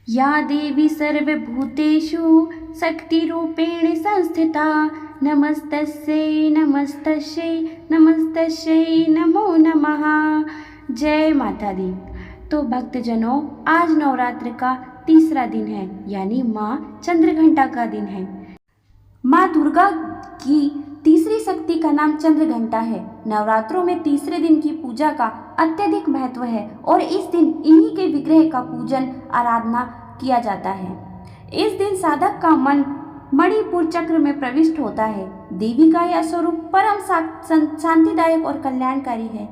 या देवी सर्वभूतेषु शक्तिरूपेण संस्थिता नमस्तस्यै नमस्तस्यै नमस्तस्यै नमो नमः। जय माता दी। तो भक्तजनों, आज नवरात्र का तीसरा दिन है, यानी माँ चंद्रघंटा का दिन है। माँ दुर्गा की तीसरी शक्ति का नाम चंद्रघंटा है। नवरात्रों में तीसरे दिन की पूजा का अत्यधिक महत्व है और इस दिन इन्हीं के विग्रह का पूजन आराधना किया जाता है। इस दिन साधक का मन मणिपुर चक्र में प्रविष्ट होता है। देवी का यह स्वरूप परम शांतिदायक और कल्याणकारी है।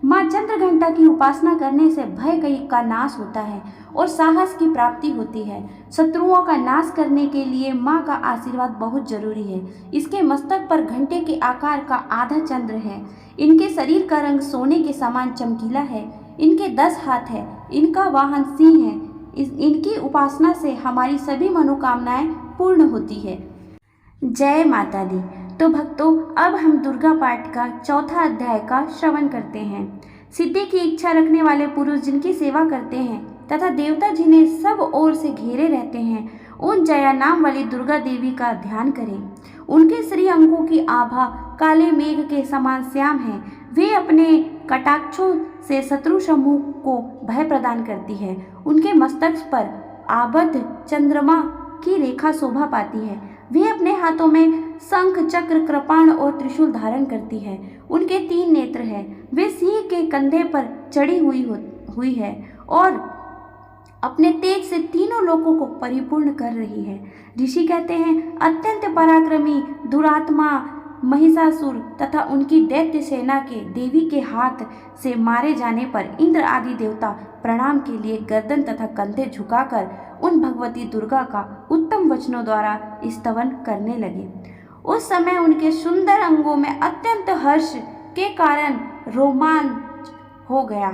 माँ चंद्रघंटा की उपासना करने से भय का नाश होता है और साहस की प्राप्ति होती है। शत्रुओं का नाश करने के लिए माँ का आशीर्वाद बहुत जरूरी है। इसके मस्तक पर घंटे के आकार का आधा चंद्र है। इनके शरीर का रंग सोने के समान चमकीला है। इनके 10 हाथ है। इनका वाहन सिंह है। इनकी उपासना से हमारी सभी मनोकामनाएं पूर्ण होती है। जय माता दी। तो भक्तों, अब हम दुर्गा पाठ का चौथा अध्याय का श्रवण करते हैं। सिद्धि की इच्छा रखने वाले पुरुष जिनकी सेवा करते हैं तथा देवता जिन्हें सब ओर से घेरे रहते हैं, उन जया नाम वाली दुर्गा देवी का ध्यान करें। उनके श्री अंगों की आभा काले मेघ के समान श्याम है। वे अपने कटाक्षों से शत्रु समूह को भय प्रदान करती है। उनके मस्तक पर आबद्ध चंद्रमा की रेखा शोभा पाती है। वे अपने हाथों में शंख, चक्र, कृपाण और त्रिशूल धारण करती है। उनके 3 नेत्र हैं। वे सिंह के कंधे पर चढ़ी हुई है और अपने तेज से तीनों लोकों को परिपूर्ण कर रही है। ऋषि कहते हैं, अत्यंत पराक्रमी दुरात्मा महिषासुर तथा उनकी दैत्य सेना के देवी के हाथ से मारे जाने पर इंद्र आदि देवता प्रणाम के लिए गर्दन तथा कंधे झुकाकर उन भगवती दुर्गा का उत्तम वचनों द्वारा स्तवन करने लगे। उस समय उनके सुंदर अंगों में अत्यंत हर्ष के कारण रोमांच हो गया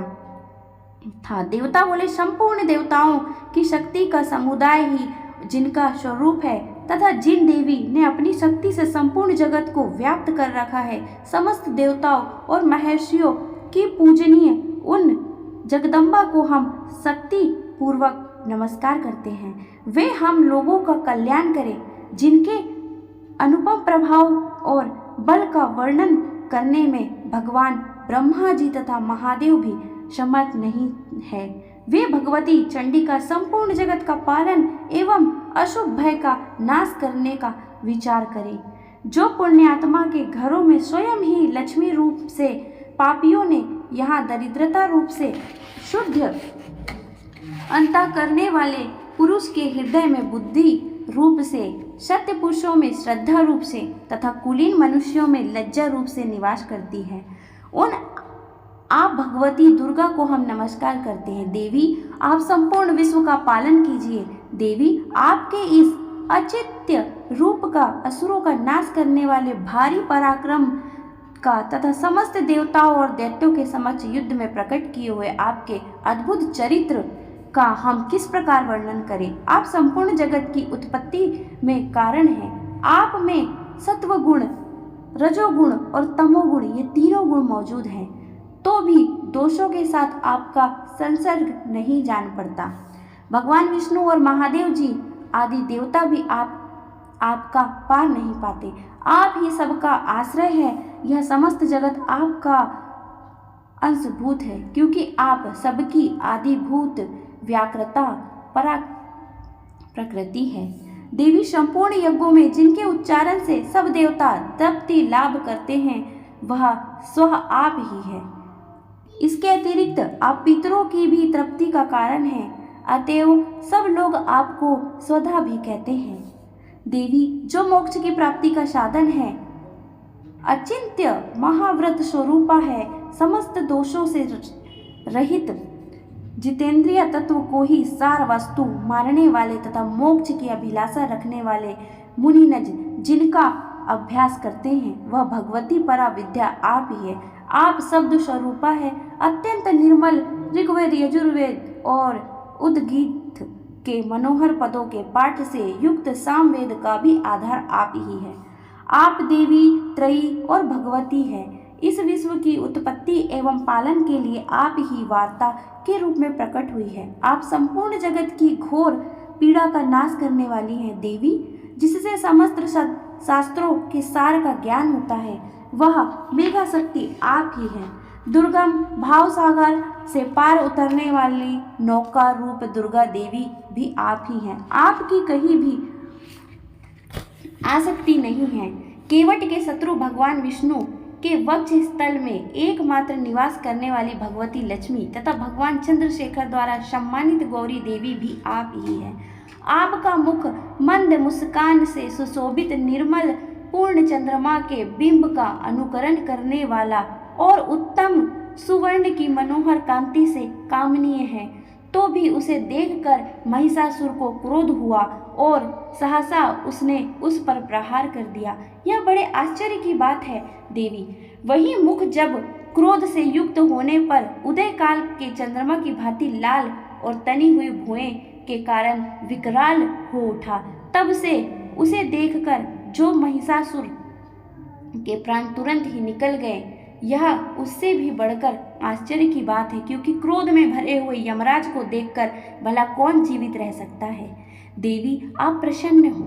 था। देवता बोले, संपूर्ण देवताओं की शक्ति का समुदाय ही जिनका स्वरूप है तथा जिन देवी ने अपनी शक्ति से संपूर्ण जगत को व्याप्त कर रखा है, समस्त देवताओं और महर्षियों की पूजनीय उन जगदम्बा को हम शक्ति पूर्वक नमस्कार करते हैं। वे हम लोगों का कल्याण करें। जिनके अनुपम प्रभाव और बल का वर्णन करने में भगवान ब्रह्मा जी तथा महादेव भी समर्थ नहीं है। वे भगवती चंडी का संपूर्ण जगत का पालन एवं अशुभ भय का नाश करने का विचार करें। जो पुण्यात्मा के घरों में स्वयं ही लक्ष्मी रूप से, पापियों ने यहाँ दरिद्रता रूप से, शुद्ध अंतः करने वाले पुरुष के हृदय में बुद्धि रूप से, सत्य पुरुषों में श्रद्धा रूप से तथा कुलीन मनुष्यों में लज्जा रूप से निवास करती है, उन आप भगवती दुर्गा को हम नमस्कार करते हैं। देवी, आप संपूर्ण विश्व का पालन कीजिए। देवी, आपके इस अचित्य रूप का असुरों का नाश करने वाले भारी पराक्रम का तथा समस्त देवताओं और दैत्यों के समक्ष युद्ध में प्रकट किए हुए आपके अद्भुत चरित्र का हम किस प्रकार वर्णन करें। आप संपूर्ण जगत की उत्पत्ति में कारण हैं। आप में सत्वगुण, रजोगुण और तमोगुण, ये तीनों गुण मौजूद हैं, तो भी दोषों के साथ आपका संसर्ग नहीं जान पड़ता। भगवान विष्णु और महादेव जी आदि देवता भी आपका पार नहीं पाते। आप ही सबका आश्रय है। यह समस्त जगत आपका अंशभूत है, क्योंकि आप सबकी आदिभूत व्याकृता परा प्रकृति है। देवी, संपूर्ण यज्ञों में जिनके उच्चारण से सब देवता तृप्ति लाभ करते हैं, वह स्वः आप ही है। इसके अतिरिक्त आप पितरों की भी तृप्ति का कारण हैं। अतएव सब लोग आपको स्वधा भी कहते हैं। देवी, जो मोक्ष की प्राप्ति का साधन है, अचिंत्य महाव्रत स्वरूपा है, समस्त दोषों से रहित जितेंद्रिय तत्व को ही सार वस्तु मानने वाले तथा मोक्ष की अभिलाषा रखने वाले मुनिनज जिनका अभ्यास करते हैं, वह भगवती परा विद्या आप ही है। आप शब्द स्वरूपा है। अत्यंत निर्मल ऋग्वेद, यजुर्वेद और उद्गीत के मनोहर पदों के पाठ से युक्त सामवेद का भी आधार आप ही है। आप देवी त्रयी और भगवती है। इस विश्व की उत्पत्ति एवं पालन के लिए आप ही वार्ता के रूप में प्रकट हुई है। आप संपूर्ण जगत की घोर पीड़ा का नाश करने वाली हैं देवी, जिससे समस्त शास्त्रों के सार का ज्ञान होता है, वह मेघा शक्ति आप ही हैं। दुर्गम भाव सागर से पार उतरने वाली नौका रूप दुर्गा देवी भी आप ही हैं। आपकी कहीं भी आसक्ति नहीं है। केवट के शत्रु भगवान विष्णु के वक्ष स्थल में एकमात्र निवास करने वाली भगवती लक्ष्मी तथा भगवान चंद्रशेखर द्वारा सम्मानित गौरी देवी भी आप ही हैं। आपका मुख मंद मुस्कान से सुशोभित निर्मल पूर्ण चंद्रमा के बिंब का अनुकरण करने वाला और उत्तम सुवर्ण की मनोहर कांति से कामनीय है, तो भी उसे देखकर महिषासुर को क्रोध हुआ और सहसा उसने उस पर प्रहार कर दिया। यह बड़े आश्चर्य की बात है देवी। वही मुख जब क्रोध से युक्त होने पर उदय काल के चंद्रमा की भांति लाल और तनी हुई भुएं के कारण विकराल हो उठा। तब से उसे देखकर जो महिषासुर के प्राण तुरंत ही निकल गए। यह उससे भी बढ़कर आश्चर्य की बात है, क्योंकि क्रोध में भरे हुए यमराज को देखकर भला कौन जीवित रह सकता है। देवी आप प्रसन्न हो।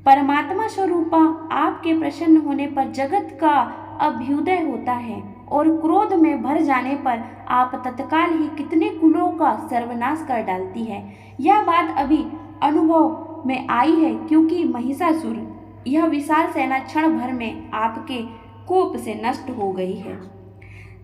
परमात्मा स्वरूपा आपके प्रसन्न होने पर जगत का अभ्युदय होता है और क्रोध में भर जाने पर आप तत्काल ही कितने कुलों का सर्वनाश कर डालती है। यह बात अभी अनुभव में आई है, क्योंकि महिषासुर यह विशाल सेना क्षण भर में आपके कोप से नष्ट हो गई है।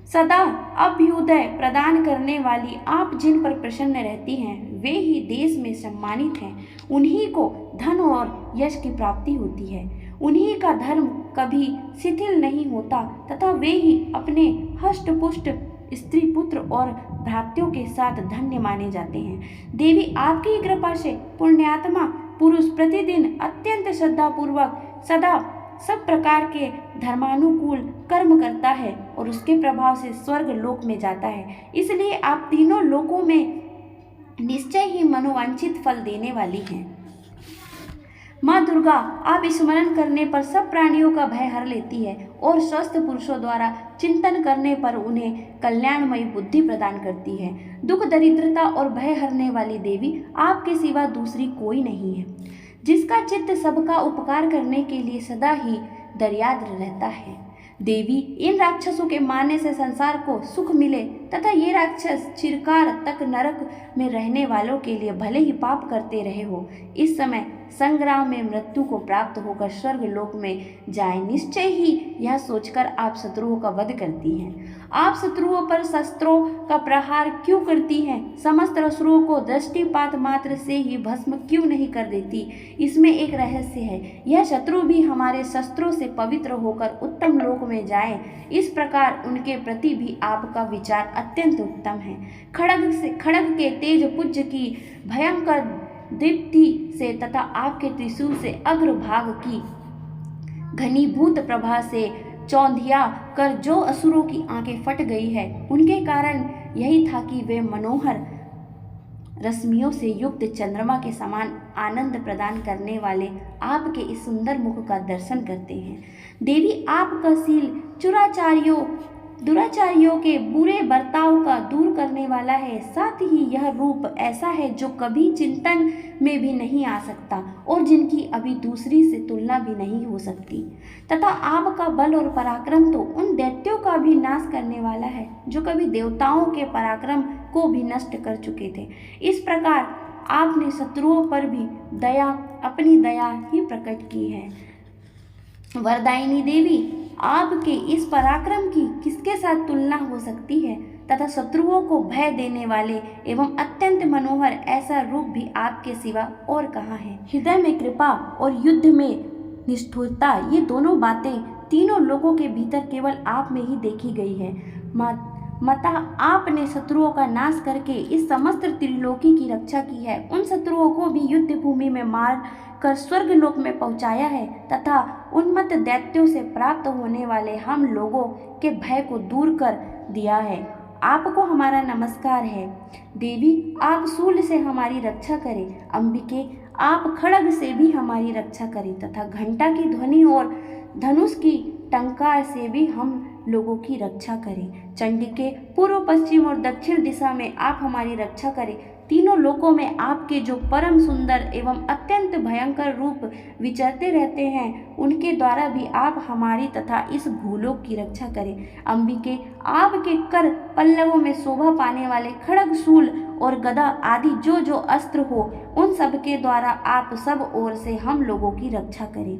सदा अभ्युदय प्रदान करने वाली आप जिन पर प्रसन्न रहती हैं, वे ही देश में सम्मानित हैं। उन्हीं को धन और यश की प्राप्ति होती है। उन्हीं का धर्म कभी शिथिल नहीं होता तथा वे ही अपने हष्ट पुष्ट स्त्री पुत्र और भ्रातृयों के साथ धन्य माने जाते हैं। देवी आपकी कृपा से पुण्यात्मा पुरुष प्रतिदिन अत्यंत श्रद्धापूर्वक सदा सब प्रकार के धर्मानुकूल कर्म करता है और उसके प्रभाव से स्वर्ग लोक में जाता है। इसलिए आप तीनों लोकों में निश्चय ही मनोवांछित फल देने वाली हैं। माँ दुर्गा आप स्मरण करने पर सब प्राणियों का भय हर लेती है और स्वस्थ पुरुषों द्वारा चिंतन करने पर उन्हें कल्याणमयी बुद्धि प्रदान करती है। दुख दरिद्रता और भय हरने वाली देवी आपके सिवा दूसरी कोई नहीं है, जिसका चित्त सबका उपकार करने के लिए सदा ही दर्याद्र रहता है। देवी इन राक्षसों के मारने से संसार को सुख मिले तथा ये राक्षस चिरकाल तक नरक में रहने वालों के लिए भले ही पाप करते रहे हो, इस समय संग्राम में मृत्यु को प्राप्त होकर स्वर्ग लोक में जाए। निश्चय ही यह सोचकर आप शत्रुओं का वध करती हैं। आप शत्रुओं पर शस्त्रों का प्रहार क्यों करती हैं? समस्त असुरों को दृष्टिपात मात्र से ही भस्म क्यों नहीं कर देती? इसमें एक रहस्य है। यह शत्रु भी हमारे शस्त्रों से पवित्र होकर उत्तम लोक में जाए, इस प्रकार उनके प्रति भी आपका विचार अत्यंत उत्तम है। खड्ग के तेज पुंज की भयंकर दीप्ति से तथा आपके त्रिशूल से अग्रभाग की घनीभूत प्रभा से चौंधिया कर जो असुरों की आंखें फट गई है, उनके कारण यही था कि वे मनोहर रश्मियों से युक्त चंद्रमा के समान आनंद प्रदान करने वाले आपके इस सुंदर मुख का दर्शन करते हैं। देवी आपका शील दुराचारियों के बुरे बर्ताव का दूर करने वाला है। साथ ही यह रूप ऐसा है जो कभी चिंतन में भी नहीं आ सकता और जिनकी अभी दूसरी से तुलना भी नहीं हो सकती, तथा आपका बल और पराक्रम तो उन दैत्यों का भी नाश करने वाला है जो कभी देवताओं के पराक्रम को भी नष्ट कर चुके थे। इस प्रकार आपने शत्रुओं पर भी अपनी दया ही प्रकट की है। वरदायिनी देवी, आपके इस पराक्रम की किसके साथ तुलना हो सकती है तथा शत्रुओं को भय देने वाले एवं अत्यंत मनोहर ऐसा रूप भी आपके सिवा और कहाँ है। हृदय में कृपा और युद्ध में निष्ठुरता, ये दोनों बातें तीनों लोगों के भीतर केवल आप में ही देखी गई है। माता, आपने शत्रुओं का नाश करके इस समस्त त्रिलोकी की रक्षा की है। उन शत्रुओं को भी युद्ध भूमि में मार कर स्वर्ग लोक में पहुंचाया है तथा उन्मत्त दैत्यों से प्राप्त होने वाले हम लोगों के भय को दूर कर दिया है। आपको हमारा नमस्कार है। देवी, आप शूल से हमारी रक्षा करें। अंबिके, आप खड्ग से भी हमारी रक्षा करें तथा घंटा की ध्वनि और धनुष की टंकार से भी हम लोगों की रक्षा करें। चंडी के पूर्व, पश्चिम और दक्षिण दिशा में आप हमारी रक्षा करें। तीनों लोकों में आपके जो परम सुंदर एवं अत्यंत भयंकर रूप विचरते रहते हैं, उनके द्वारा भी आप हमारी तथा इस भूलोक की रक्षा करें। अंबिके, आपके कर पल्लवों में शोभा पाने वाले खड्ग, शूल और गदा आदि जो जो अस्त्र हो, उन सब के द्वारा आप सब ओर से हम लोगों की रक्षा करें।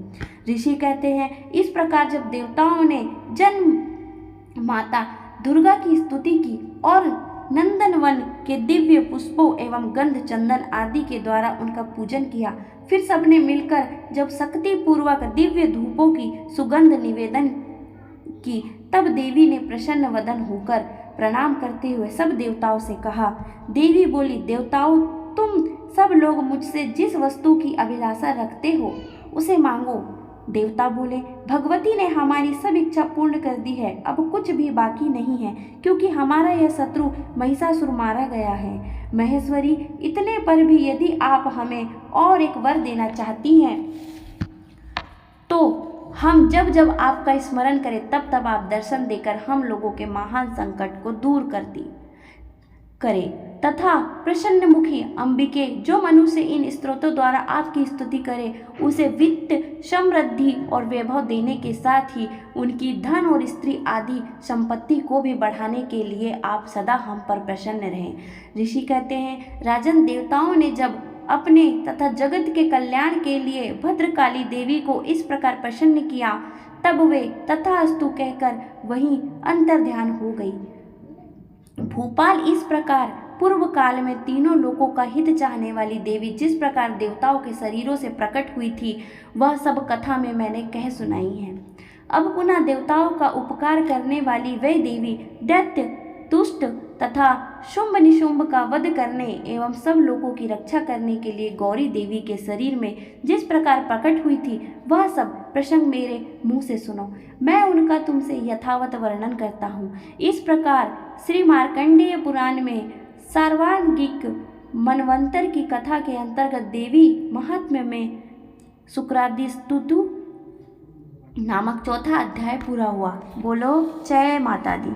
ऋषि कहते हैं, इस प्रकार जब देवताओं ने जन्म माता दुर्गा की स्तुति की और नंदनवन के दिव्य पुष्पों एवं गंध, चंदन आदि के द्वारा उनका पूजन किया, फिर सबने मिलकर जब शक्ति पूर्वक दिव्य धूपों की सुगंध निवेदन की, तब देवी ने प्रसन्न वदन होकर प्रणाम करते हुए सब देवताओं से कहा। देवी बोली, देवताओं, तुम सब लोग मुझसे जिस वस्तु की अभिलाषा रखते हो उसे मांगो। देवता बोले, भगवती ने हमारी सब इच्छा पूर्ण कर दी है, अब कुछ भी बाकी नहीं है, क्योंकि हमारा यह शत्रु महिषासुर मारा गया है। महेश्वरी, इतने पर भी यदि आप हमें और एक वर देना चाहती हैं तो हम जब जब आपका स्मरण करें तब तब आप दर्शन देकर हम लोगों के महान संकट को दूर करें तथा प्रसन्न मुखी अंबिके, जो मनुष्य इन स्तोत्रों द्वारा आपकी स्तुति करे उसे वित्त, समृद्धि और वैभव देने के साथ ही उनकी धन और स्त्री आदि संपत्ति को भी बढ़ाने के लिए आप सदा हम पर प्रसन्न रहें। ऋषि कहते हैं, राजन, देवताओं ने जब अपने तथा जगत के कल्याण के लिए भद्रकाली देवी को इस प्रकार प्रसन्न किया, तब वे तथास्तु कहकर वहीं अंतर्ध्यान हो गई। भूपाल, इस प्रकार पूर्व काल में तीनों लोकों का हित चाहने वाली देवी जिस प्रकार देवताओं के शरीरों से प्रकट हुई थी, वह सब कथा में मैंने कह सुनाई है। अब पुनः देवताओं का उपकार करने वाली वह देवी दैत्य, दुष्ट तथा शुंभ निशुंभ का वध करने एवं सब लोगों की रक्षा करने के लिए गौरी देवी के शरीर में जिस प्रकार प्रकट हुई थी, वह सब प्रसंग मेरे मुंह से सुनो। मैं उनका तुमसे यथावत वर्णन करता हूँ। इस प्रकार श्री मार्कंडेय पुराण में सार्वांगिक मनवंतर की कथा के अंतर्गत देवी महात्म्य में शुक्रादि स्तुति नामक चौथा अध्याय पूरा हुआ। बोलो जय माता दी।